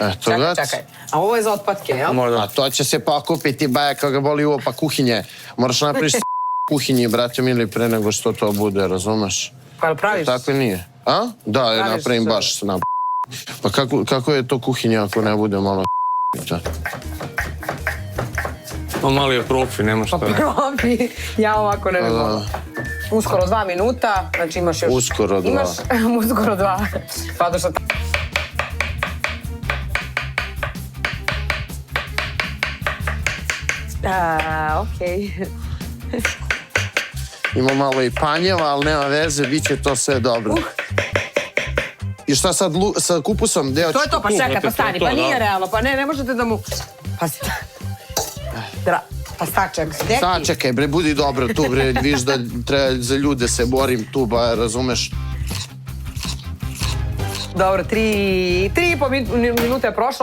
Eto, Čekaj. A ovo je za otpadke, jel? A to će se pokupiti, baja kada ga boli uvo, pa kuhinje. Moraš napraviš kuhinji, brate mili, pre nego što to bude, razumeš? Pa praviš? Tako nije. A? Da, ja napravim baš na Pa kako je to kuhinja ako ne bude malo On mali je profi, nema šta. Profi, ja ovako ne mogu. Uskoro 2 minuta, znači imaš još... Uskoro 2. Imaš uskoro 2. Pa do što... Okej. Ima malo i panjeva, ali nema veze, bit će to sve dobro. I šta sad sa kupusom? To je to, pa čekaj, pa stani, pa nije realno, pa ne možete da mu... Pa stačak, deki. Sačekaj, bre, budi dobro tu, bre, viš da treba za ljude se borim tu, ba, razumeš? Dobro, 3,5 minuta je prošlo.